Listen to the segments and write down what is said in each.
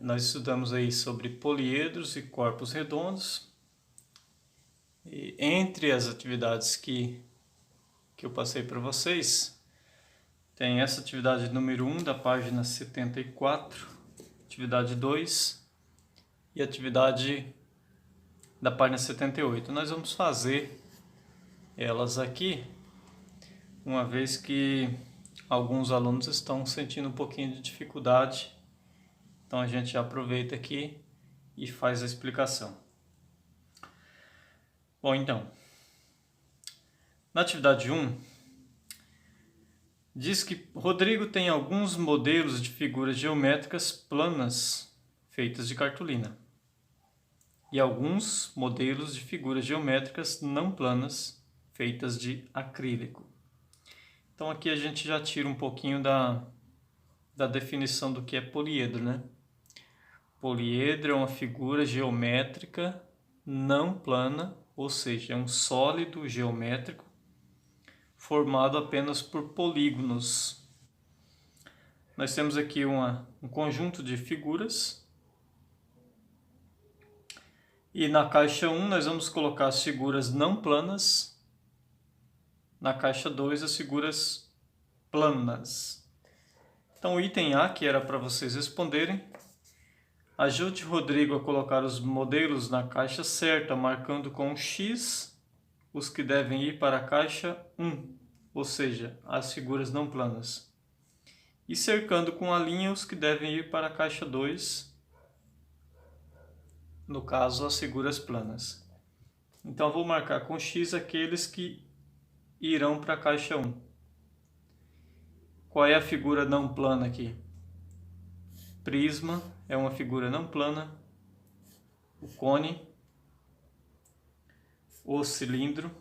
Nós estudamos aí sobre poliedros e corpos redondos. E entre as atividades que eu passei para vocês, tem essa atividade número 1 da página 74, atividade 2 e atividade da página 78. Nós vamos fazer elas aqui, uma vez que alguns alunos estão sentindo um pouquinho de dificuldade. Então a gente já aproveita aqui e faz a explicação. Bom, então, na atividade 1, diz que Rodrigo tem alguns modelos de figuras geométricas planas feitas de cartolina e alguns modelos de figuras geométricas não planas feitas de acrílico. Então aqui a gente já tira um pouquinho da definição do que é poliedro, né? Poliedro é uma figura geométrica não plana, ou seja, é um sólido geométrico formado apenas por polígonos. Nós temos aqui um conjunto de figuras e na caixa 1 nós vamos colocar as figuras não planas, na caixa 2 as figuras planas. Então o item A, que era para vocês responderem: ajude Rodrigo a colocar os modelos na caixa certa, marcando com X os que devem ir para a caixa 1, ou seja, as figuras não planas, e cercando com a linha os que devem ir para a caixa 2, no caso as figuras planas. Então vou marcar com X aqueles que irão para a caixa 1. Qual é a figura não plana aqui? Prisma é uma figura não plana, o cone, o cilindro,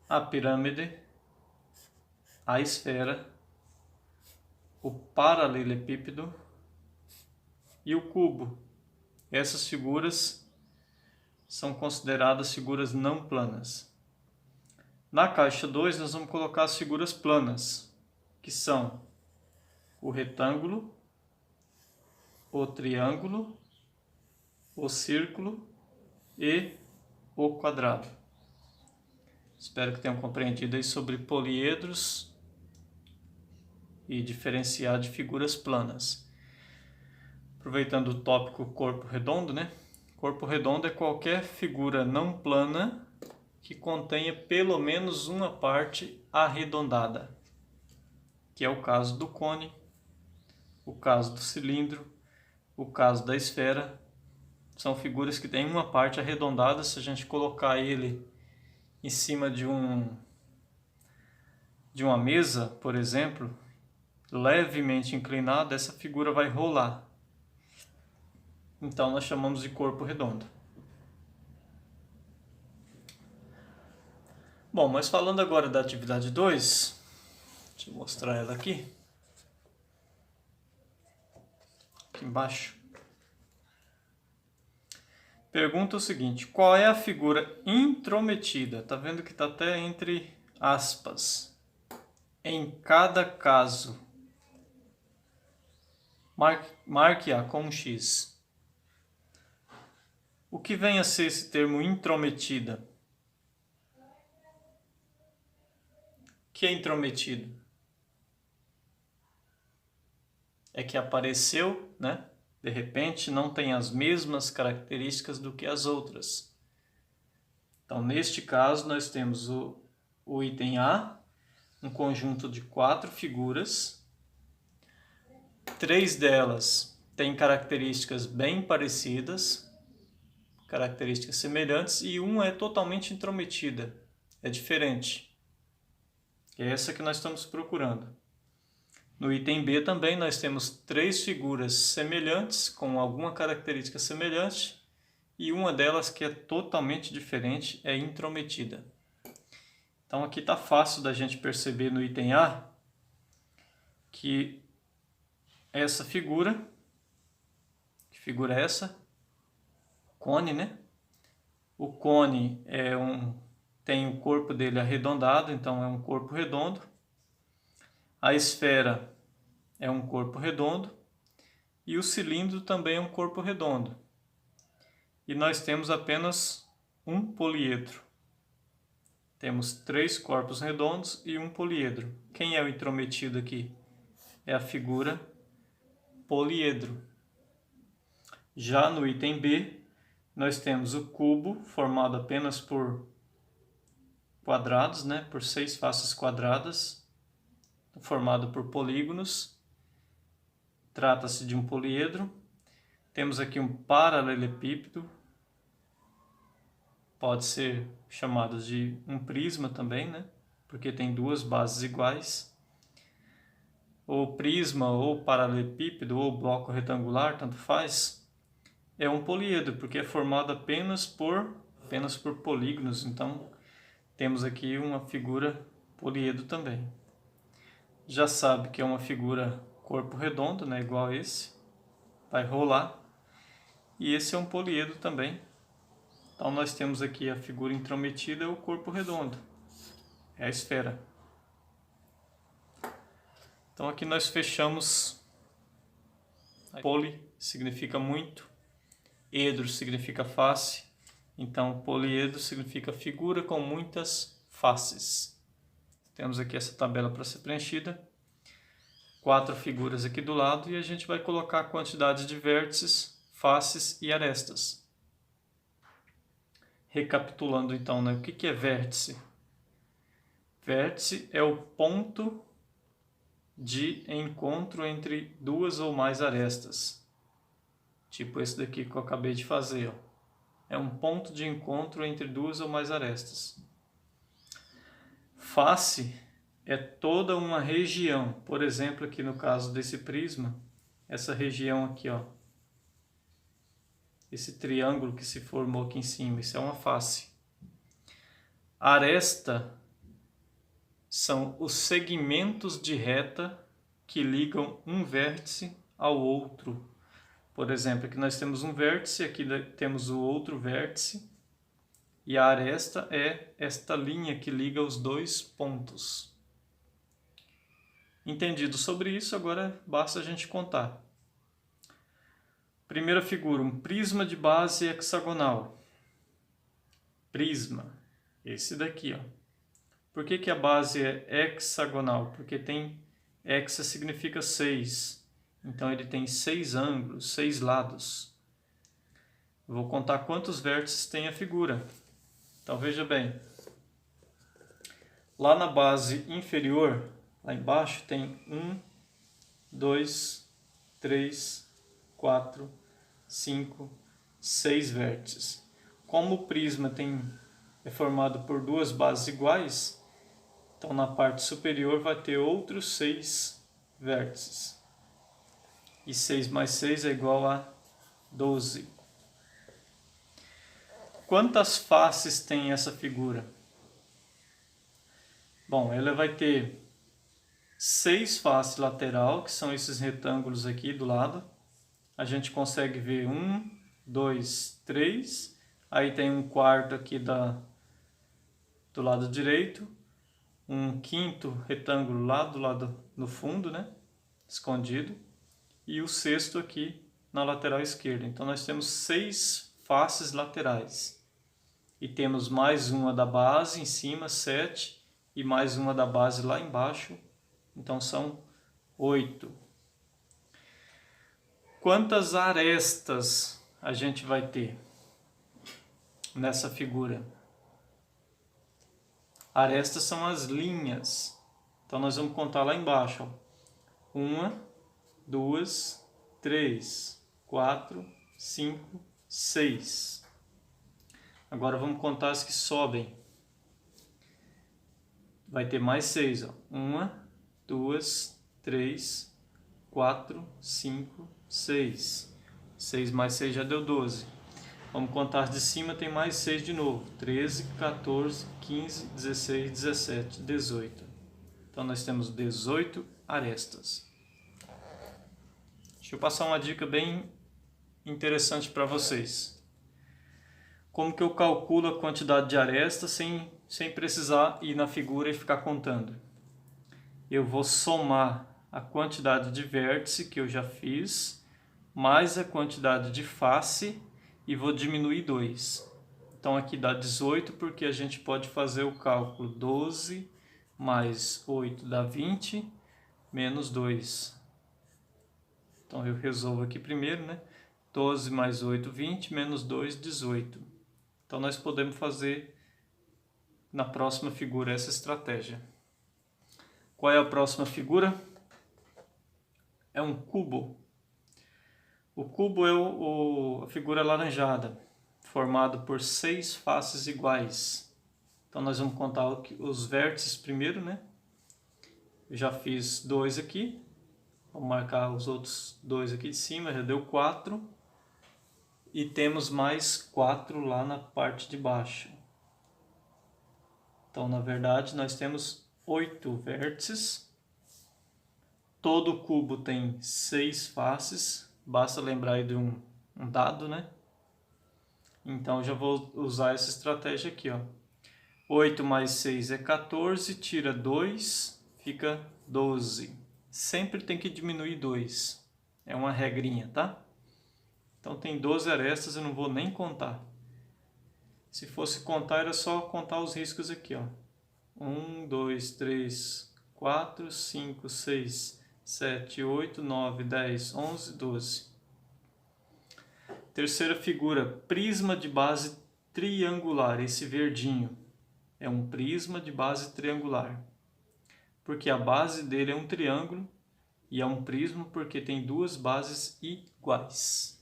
a pirâmide, a esfera, o paralelepípedo e o cubo. Essas figuras são consideradas figuras não planas. Na caixa 2 nós vamos colocar as figuras planas, que são o retângulo, o triângulo, o círculo e o quadrado. Espero que tenham compreendido aí sobre poliedros e diferenciar de figuras planas. Aproveitando o tópico corpo redondo, né? Corpo redondo é qualquer figura não plana que contenha pelo menos uma parte arredondada, que é o caso do cone, o caso do cilindro, o caso da esfera. São figuras que têm uma parte arredondada. Se a gente colocar ele em cima de uma mesa, por exemplo, levemente inclinada, essa figura vai rolar. Então nós chamamos de corpo redondo. Bom, mas falando agora da atividade 2, deixa eu mostrar ela aqui embaixo. Pergunta o seguinte: qual é a figura intrometida? Tá vendo que tá até entre aspas. Em cada caso, marque-a com um X. O que vem a ser esse termo intrometida? O que é intrometido? É que apareceu, né? De repente não tem as mesmas características do que as outras. Então, neste caso, nós temos o item A, um conjunto de 4 figuras. 3 delas têm características bem parecidas, características semelhantes, e uma é totalmente intrometida, é diferente. É essa que nós estamos procurando. No item B também nós temos 3 figuras semelhantes, com alguma característica semelhante, e uma delas que é totalmente diferente, é intrometida. Então aqui está fácil da gente perceber no item A que essa figura, que figura é essa? Cone, né? O cone tem o corpo dele arredondado, então é um corpo redondo. A esfera é um corpo redondo e o cilindro também é um corpo redondo. E nós temos apenas um poliedro. Temos 3 corpos redondos e um poliedro. Quem é o intrometido aqui? É a figura poliedro. Já no item B, nós temos o cubo formado apenas por quadrados, né? Por 6 faces quadradas, formado por polígonos. Trata-se de um poliedro. Temos aqui um paralelepípedo, pode ser chamado de um prisma também, né? Porque tem 2 bases iguais. Ou prisma, ou paralelepípedo, ou bloco retangular, tanto faz. É um poliedro, porque é formado apenas por polígonos. Então, temos aqui uma figura poliedro também. Já sabe que é uma figura corpo redondo, né? Igual a esse. Vai rolar. E esse é um poliedro também. Então, nós temos aqui a figura intrometida, o corpo redondo. É a esfera. Então, aqui nós fechamos. Poli significa muito. Edro significa face. Então, poliedro significa figura com muitas faces. Temos aqui essa tabela para ser preenchida. 4 figuras aqui do lado e a gente vai colocar a quantidade de vértices, faces e arestas. Recapitulando então, né? O que é vértice? Vértice é o ponto de encontro entre 2 ou mais arestas. Tipo esse daqui que eu acabei de fazer. Ó. É um ponto de encontro entre 2 ou mais arestas. Face é toda uma região. Por exemplo, aqui no caso desse prisma, essa região aqui, ó. Esse triângulo que se formou aqui em cima, isso é uma face. Aresta são os segmentos de reta que ligam um vértice ao outro. Por exemplo, aqui nós temos um vértice, aqui temos o outro vértice. E a aresta é esta linha que liga os 2 pontos. Entendido sobre isso, agora basta a gente contar. Primeira figura, um prisma de base hexagonal. Prisma, esse daqui, ó. Por que a base é hexagonal? Porque tem hexa significa 6. Então ele tem 6 ângulos, 6 lados. Vou contar quantos vértices tem a figura. Então veja bem. Lá na base inferior, lá embaixo, tem 1, 2, 3, 4, 5, 6 vértices. Como o prisma é formado por 2 bases iguais, então na parte superior vai ter outros 6 vértices. E 6 mais 6 é igual a 12. Quantas faces tem essa figura? Bom, ela vai ter 6 faces lateral, que são esses retângulos aqui do lado. A gente consegue ver 1, 2, 3. Aí tem um quarto aqui do lado direito. Um quinto retângulo lá do lado no fundo, né? Escondido. E o sexto aqui na lateral esquerda. Então nós temos 6 faces laterais. E temos mais uma da base em cima, 7. E mais uma da base lá embaixo. Então são 8. Quantas arestas a gente vai ter nessa figura? Arestas são as linhas. Então nós vamos contar lá embaixo. 1, 2, 3, 4, 5, 6. Agora vamos contar as que sobem. Vai ter mais 6. 1, 2, 3, 4, 5, 6. 6 mais 6 já deu 12. Vamos contar as de cima, tem mais 6 de novo. 13, 14, 15, 16, 17, 18. Então nós temos 18 arestas. Deixa eu passar uma dica bem interessante para vocês. Como que eu calculo a quantidade de arestas sem sem precisar ir na figura e ficar contando. Eu vou somar a quantidade de vértice que eu já fiz, mais a quantidade de face e vou diminuir 2. Então aqui dá 18 porque a gente pode fazer o cálculo 12 mais 8 dá 20, menos 2. Então eu resolvo aqui primeiro, né? 12 mais 8, 20, menos 2, 18. Então nós podemos fazer na próxima figura essa estratégia. Qual é a próxima figura? É um cubo. O cubo é a figura alaranjada, formado por 6 faces iguais. Então nós vamos contar os vértices primeiro, né? Eu já fiz 2 aqui. Vamos marcar os outros 2 aqui de cima, já deu 4. E temos mais 4 lá na parte de baixo. Então, na verdade, nós temos 8 vértices. Todo cubo tem 6 faces. Basta lembrar aí de um dado, né? Então, já vou usar essa estratégia aqui, ó. 8 mais 6 é 14, tira 2, fica 12. Sempre tem que diminuir 2. É uma regrinha, tá? Então, tem 12 arestas, eu não vou nem contar. Se fosse contar, era só contar os riscos aqui, ó. 1, 2, 3, 4, 5, 6, 7, 8, 9, 10, 11, 12. Terceira figura, prisma de base triangular. Esse verdinho é um prisma de base triangular. Porque a base dele é um triângulo e é um prisma porque tem 2 bases iguais.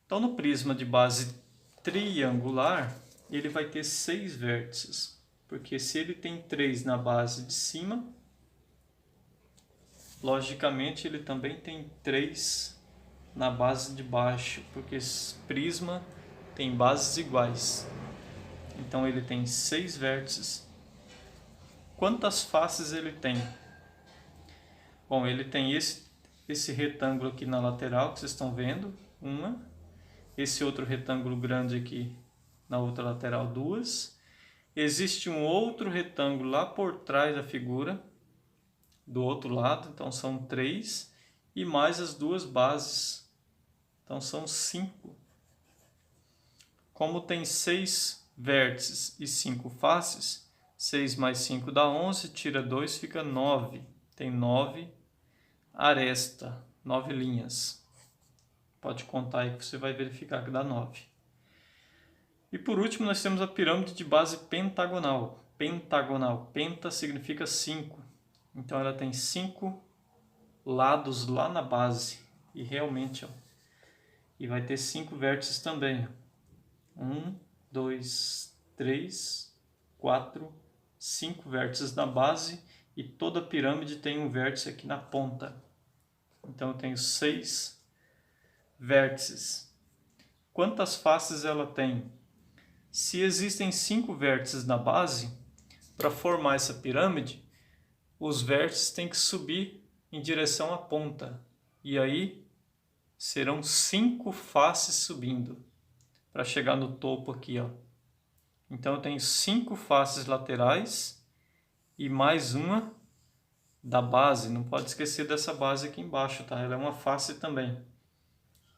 Então, no prisma de base triangular, ele vai ter 6 vértices. Porque se ele tem 3 na base de cima, logicamente ele também tem 3 na base de baixo, porque esse prisma tem bases iguais. Então ele tem 6 vértices. Quantas faces ele tem? Bom, ele tem esse retângulo aqui na lateral, que vocês estão vendo, uma. Esse outro retângulo grande aqui na outra lateral, 2. Existe um outro retângulo lá por trás da figura, do outro lado, então são 3. E mais as 2 bases, então são 5. Como tem 6 vértices e 5 faces, 6 mais 5 dá 11, tira 2, fica 9. Tem 9 arestas, 9 linhas. Pode contar aí que você vai verificar que dá 9. E por último nós temos a pirâmide de base pentagonal. Pentagonal, penta significa 5. Então ela tem 5 lados lá na base. E realmente, ó, e vai ter 5 vértices também. 1, 2, 3, 4, 5 vértices na base e toda a pirâmide tem um vértice aqui na ponta. Então eu tenho 6 vértices. Quantas faces ela tem? Se existem 5 vértices na base, para formar essa pirâmide, os vértices têm que subir em direção à ponta. E aí serão 5 faces subindo para chegar no topo aqui, ó. Então eu tenho 5 faces laterais e mais uma da base. Não pode esquecer dessa base aqui embaixo, tá? Ela é uma face também.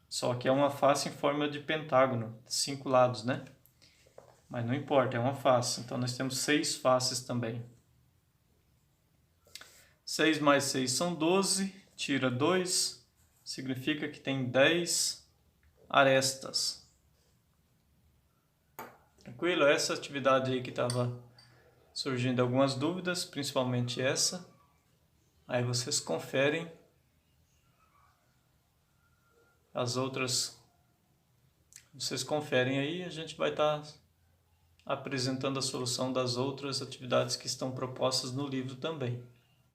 Só que é uma face em forma de pentágono, 5 lados, né? Mas não importa, é uma face. Então nós temos 6 faces também. 6 mais 6 são 12, tira 2, significa que tem 10 arestas. Tranquilo? Essa atividade aí que estava surgindo algumas dúvidas, principalmente essa. Aí vocês conferem as outras. Vocês conferem aí, a gente vai estar apresentando a solução das outras atividades que estão propostas no livro também.